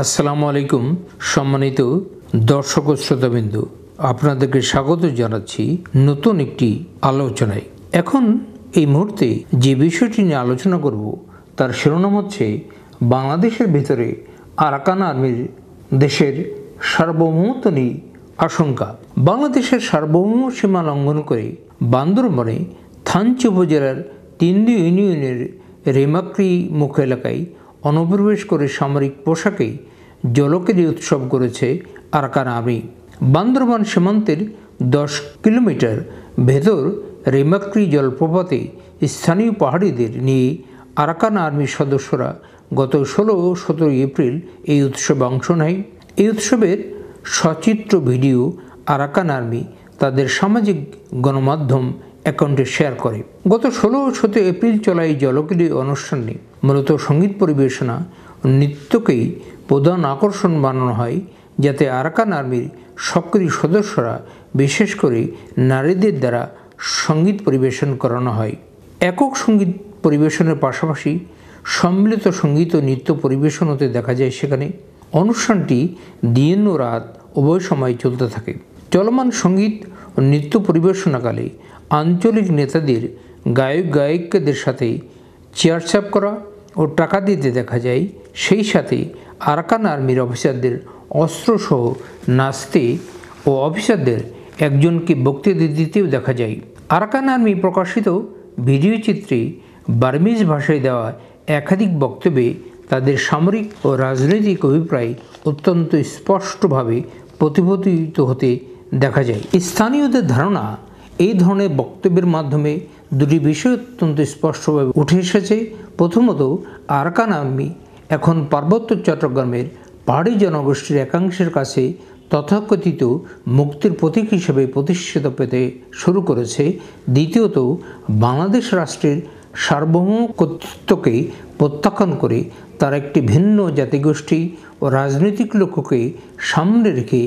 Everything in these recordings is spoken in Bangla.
আসসালামু আলাইকুম সম্মানিত দর্শক ও শ্রোতাবিন্দু, আপনাদেরকে স্বাগত জানাচ্ছি নতুন একটি আলোচনায়। এখন এই মুহূর্তে যে বিষয়টি নিয়ে আলোচনা করব তার শিরোনাম হচ্ছে বাংলাদেশের ভিতরে আরাকান আর্মির দেশের সার্বভৌমত্ব নিয়ে আশঙ্কা। বাংলাদেশের সার্বভৌম সীমা লঙ্ঘন করে বান্দরবনে থানচি উপজেলার 3 ইউনিয়নের রেমাক্রি মুখ এলাকায় অনুপ্রবেশ করে সামরিক পোশাকে জলকেলি উৎসব করেছে আরাকান আর্মি। বান্দরবান সীমান্তের 10 কিলোমিটার ভেতর রেমাক্রি জলপ্রপাতে স্থানীয় পাহাড়িদের নিয়ে আরাকান আর্মির সদস্যরা গত 16-17 এপ্রিল এই উৎসবে অংশ নেয়। এই উৎসবের সচিত্র ভিডিও আরাকান আর্মি তাদের সামাজিক গণমাধ্যম অ্যাকাউন্টে শেয়ার করে। গত 16-17 এপ্রিল চলা এই জলকেলি অনুষ্ঠানে মূলত সঙ্গীত পরিবেশনা ও নৃত্যকেই প্রধান আকর্ষণ বানানো হয়, যাতে আরাকান আর্মির সক্রিয় সদস্যরা বিশেষ করে নারীদের দ্বারা সঙ্গীত পরিবেশন করানো হয়। একক সঙ্গীত পরিবেশনের পাশাপাশি সম্মিলিত সঙ্গীত ও নৃত্য পরিবেশন হতে দেখা যায় সেখানে। অনুষ্ঠানটি দিন ও রাত উভয় সময় চলতে থাকে। চলমান সঙ্গীত ও নৃত্য পরিবেশনাকালে আঞ্চলিক নেতাদের গায়কদের সাথে চেয়ারচাপ করা ও টাকা দিতে দেখা যায়। সেই সাথে আরাকান আর্মির অফিসারদের অস্ত্রসহ নাচতে ও অফিসারদের একজনকে বক্তৃতা দিতেও দেখা যায়। আরাকান আর্মি প্রকাশিত ভিডিও চিত্রে বার্মিজ ভাষায় দেওয়া একাধিক বক্তব্যে তাদের সামরিক ও রাজনৈতিক অভিপ্রায় অত্যন্ত স্পষ্টভাবে প্রতিফলিত হতে দেখা যায়। স্থানীয়দের ধারণা, এই ধরনের বক্তব্যের মাধ্যমে দুটি বিষয় অত্যন্ত স্পষ্টভাবে উঠে এসেছে। প্রথমত, আরাকান আর্মি এখন পার্বত্য চট্টগ্রামের পাহাড়ি জনগোষ্ঠীর একাংশের কাছে তথাকথিত মুক্তির প্রতীক হিসেবে প্রতিষ্ঠিত পেতে শুরু করেছে। দ্বিতীয়ত, বাংলাদেশ রাষ্ট্রের সার্বভৌম কর্তৃত্বকে প্রত্যাখ্যান করে তারা একটি ভিন্ন জাতিগোষ্ঠী ও রাজনৈতিক লক্ষ্যকে সামনে রেখে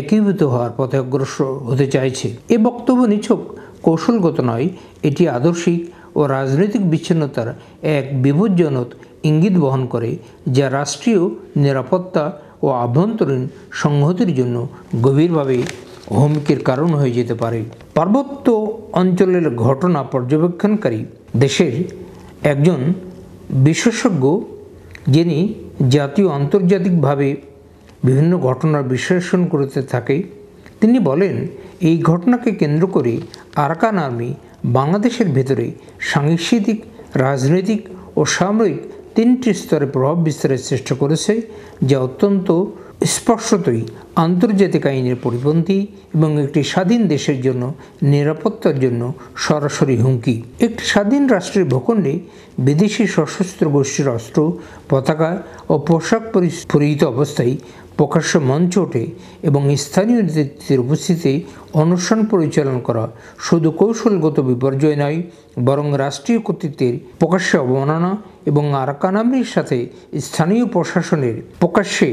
একীভূত হওয়ার পথে অগ্রসর হতে চাইছে। এ বক্তব্য নিছক কৌশলগত নয়, এটি আদর্শিক ও রাজনৈতিক বিচ্ছিন্নতার এক বিপজ্জনক ইঙ্গিত বহন করে, যা রাষ্ট্রীয় নিরাপত্তা ও আভ্যন্তরীণ সংহতির জন্য গভীরভাবে হুমকির কারণ হয়ে যেতে পারে। পার্বত্য অঞ্চলের ঘটনা পর্যবেক্ষণকারী দেশের একজন বিশেষজ্ঞ, যিনি জাতীয় আন্তর্জাতিকভাবে বিভিন্ন ঘটনার বিশ্লেষণ করতে থাকে, তিনি বলেন, এই ঘটনাকে কেন্দ্র করে আরাকান আর্মি বাংলাদেশের ভেতরে সাংস্কৃতিক, রাজনৈতিক ও সামরিক 3টি স্তরে প্রভাব বিস্তারের চেষ্টা করেছে, যা অত্যন্ত স্পষ্টতই আন্তর্জাতিক আইনের পরিপন্থী এবং একটি স্বাধীন দেশের জন্য নিরাপত্তার জন্য সরাসরি হুমকি। একটি স্বাধীন রাষ্ট্রের ভূখণ্ডে বিদেশি সশস্ত্র গোষ্ঠীর অস্ত্র, পতাকা ও পোশাক পরিহিত অবস্থায় প্রকাশ্য মঞ্চ ওঠে এবং স্থানীয় নেতৃত্বের উপস্থিতিতে অনুষ্ঠান পরিচালনা করা শুধু কৌশলগত বিপর্যয় নয়, বরং রাষ্ট্রীয় কর্তৃত্বের প্রকাশ্যে অবমাননা এবং আরাকান আর্মির সাথে স্থানীয় প্রশাসনের প্রকাশ্যে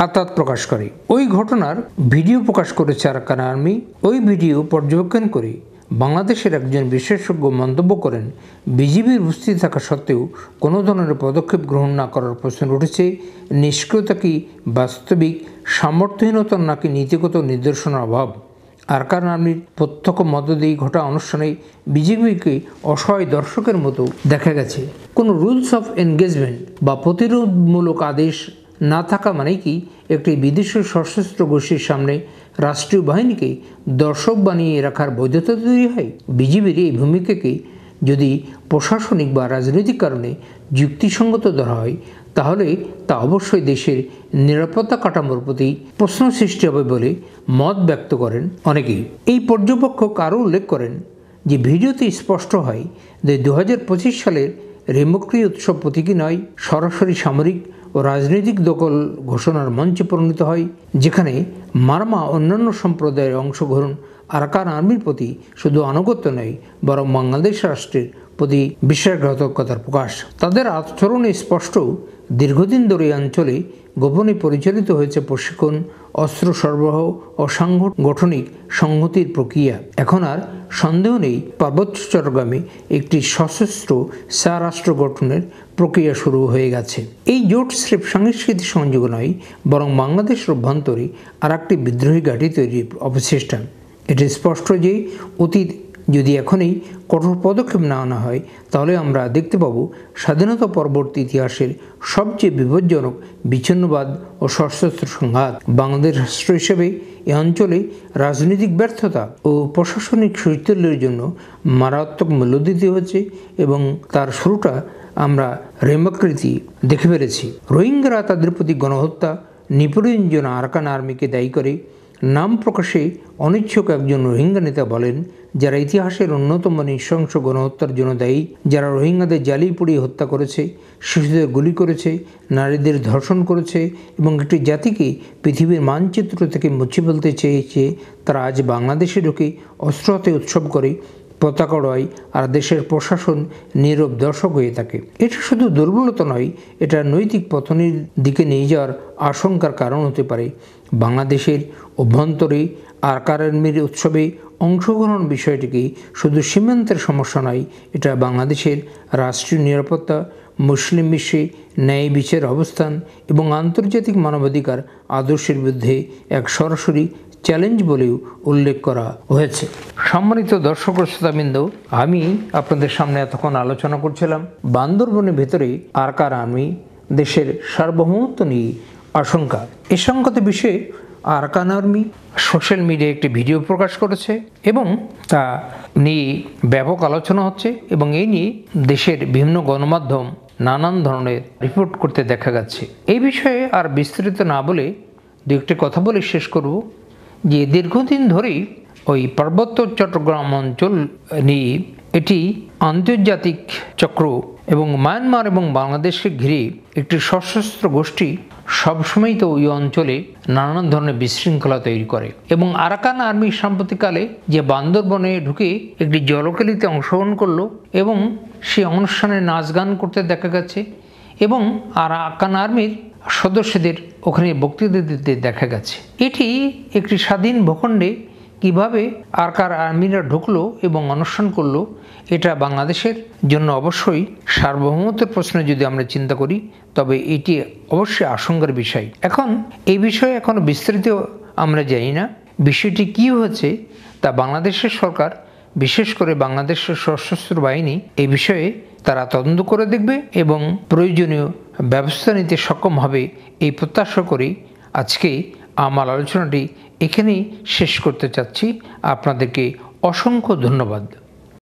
আঘাত প্রকাশ করে। ওই ঘটনার ভিডিও প্রকাশ করেছে আরাকান আর্মি। ওই ভিডিও পর্যবেক্ষণ করে বাংলাদেশের একজন বিশেষজ্ঞ মন্তব্য করেন, বিজিবির উপস্থিতি থাকা সত্ত্বেও কোনো ধরনের পদক্ষেপ গ্রহণ না করার প্রশ্ন উঠেছে। নিষ্ক্রিয়তা কি বাস্তবিক সামর্থ্যহীনতার নাকি নীতিগত নির্দেশনার অভাব? আরাকান আর্মির প্রত্যক্ষ মদদেই ঘটা অনুষ্ঠানে বিজিবিকে অসহায় দর্শকের মতো দেখা গেছে। কোনো রুলস অফ এনগেজমেন্ট বা প্রতিরোধমূলক আদেশ না থাকা মানে কি একটি বিদেশি সশস্ত্র গোষ্ঠীর সামনে রাষ্ট্রীয় বাহিনীকে দর্শক বানিয়ে রাখার বৈধতা তৈরি হয়? বিজিবির এই ভূমিকাকে যদি প্রশাসনিক বা রাজনৈতিক কারণে যুক্তিসঙ্গত ধরা হয়, তাহলে তা অবশ্যই দেশের নিরাপত্তা কাঠামোর প্রতি প্রশ্ন সৃষ্টি হবে বলে মত ব্যক্ত করেন অনেকেই। এই পর্যবেক্ষক আরও উল্লেখ করেন যে ভিডিওতে স্পষ্ট হয় যে 2025 সালের রেমাক্রি উৎসব প্রতীকী নয়, সরাসরি সামরিক ও রাজনৈতিক দখল ঘোষণার মঞ্চে পরিণত হয়, যেখানে মারমা অন্যান্য সম্প্রদায়ের অংশগ্রহণ আরাকান আর্মির প্রতি শুধু আনুগত্য নয়, বরং বাংলাদেশ রাষ্ট্রের প্রতি বিশ্বাসঘাতকতার প্রকাশ। তাদের আচরণে স্পষ্ট দীর্ঘদিন ধরে এই অঞ্চলে গোপনে পরিচালিত হয়েছে প্রশিক্ষণ, অস্ত্র সরবরাহ ও সাংগঠনিক সংহতির প্রক্রিয়া। এখন আর সন্দেহ নেই, পার্বত্য চট্টগ্রামে একটি সশস্ত্র রাষ্ট্র গঠনের প্রক্রিয়া শুরু হয়ে গেছে। এই জোট স্রেফ সাংস্কৃতিক সংযোগ নয়, বরং বাংলাদেশের অভ্যন্তরে আর একটি বিদ্রোহী ঘাঁটি তৈরির অপচেষ্টা। এটি স্পষ্ট যে অতীত যদি এখনই কঠোর পদক্ষেপ না নেওয়া হয়, তাহলে আমরা দেখতে পাব স্বাধীনতা পরবর্তী ইতিহাসের সবচেয়ে বিপজ্জনক বিচ্ছিন্নবাদ ও সশস্ত্র সংঘাত। বাংলাদেশ রাষ্ট্র হিসেবে এ অঞ্চলে রাজনৈতিক ব্যর্থতা ও প্রশাসনিক শৈথিল্যের জন্য মারাত্মক মূল্য দিতে হচ্ছে এবং তার শুরুটা আমরা রেমাকৃতি দেখে ফেলেছি। রোহিঙ্গারা তাদের প্রতি গণহত্যা, নিপীড়নের জন্য আরাকান আর্মিকে দায়ী করে। নাম প্রকাশে অনিচ্ছুক একজন রোহিঙ্গা নেতা বলেন, যারা ইতিহাসের অন্যতম নৃশংস গণহত্যার জন্য দায়ী, যারা রোহিঙ্গাদের জ্বালিয়ে পুড়িয়ে হত্যা করেছে, শিশুদের গুলি করেছে, নারীদের ধর্ষণ করেছে এবং একটি জাতিকে পৃথিবীর মানচিত্র থেকে মুছে ফেলতে চেয়েছে, তারা আজ বাংলাদেশে ঢুকে অস্ত্র হাতে উৎসব করে, পতাকা ওড়ায় আর দেশের প্রশাসন নীরব দর্শক হয়ে থাকে। এটা শুধু দুর্বলতা নয়, এটা নৈতিক পতনের দিকে নিয়ে যাওয়ার আশঙ্কার কারণ হতে পারে। বাংলাদেশের অভ্যন্তরে আরাকান আর্মির উৎসবে অংশগ্রহণ বিষয়টিকে শুধু সীমান্তের সমস্যা নয়, এটা বাংলাদেশের রাষ্ট্রীয় নিরাপত্তা, মুসলিম বিশ্বে ন্যায় বিচারের অবস্থান এবং আন্তর্জাতিক মানবাধিকার আদর্শের বিরুদ্ধে এক সরাসরি চ্যালেঞ্জ বলেও উল্লেখ করা হয়েছে। সম্মানিত দর্শক ও শ্রোতাবৃন্দ, আমি আপনাদের সামনে এতক্ষণ আলোচনা করছিলাম বান্দরবনের ভেতরে আরাকান আর্মি দেশের সার্বভৌমত্ব নিয়ে আশঙ্কা। এ সংক্রান্ত বিষয়ে আরাকান আর্মি সোশ্যাল মিডিয়ায় একটি ভিডিও প্রকাশ করেছে এবং তা নিয়ে ব্যাপক আলোচনা হচ্ছে এবং এই নিয়ে দেশের বিভিন্ন গণমাধ্যম নানান ধরনের রিপোর্ট করতে দেখা যাচ্ছে। এই বিষয়ে আর বিস্তারিত না বলে দু একটি কথা বলে শেষ করব যে দীর্ঘদিন ধরেই ওই পার্বত্য চট্টগ্রাম অঞ্চল নিয়ে এটি আন্তর্জাতিক চক্র এবং মায়ানমার এবং বাংলাদেশকে ঘিরে একটি সশস্ত্র গোষ্ঠী সবসময়ই তো ওই অঞ্চলে নানান ধরনের বিশৃঙ্খলা তৈরি করে এবং আরাকান আর্মি সাম্প্রতিককালে যে বান্দরবনে ঢুকে একটি জলকেলিতে অংশগ্রহণ করলো এবং সে অনুষ্ঠানে নাচ গান করতে দেখা গেছে এবং আরাকান আর্মির সদস্যদের ওখানে বক্তৃতা দিতে দেখা গেছে। এটি একটি স্বাধীন ভূখণ্ডে কিভাবে আরাকান আর্মিরা ঢুকলো এবং অনুষ্ঠান করলো, এটা বাংলাদেশের জন্য অবশ্যই সার্বভৌমত্বের প্রশ্নে যদি আমরা চিন্তা করি তবে এটি অবশ্যই আশঙ্কার বিষয়। এখন এই বিষয়ে এখনো বিস্তারিত আমরা জানি না বিষয়টি কী হয়েছে, তা বাংলাদেশের সরকার, বিশেষ করে বাংলাদেশের সশস্ত্র বাহিনী এই বিষয়ে তারা তদন্ত করে দেখবে এবং প্রয়োজনীয় ব্যবস্থা নিতে সক্ষম হবে এই প্রত্যাশা করেই আজকে আমার আলোচনাটি এখানেই শেষ করতে চাচ্ছি। আপনাদেরকে অসংখ্য ধন্যবাদ।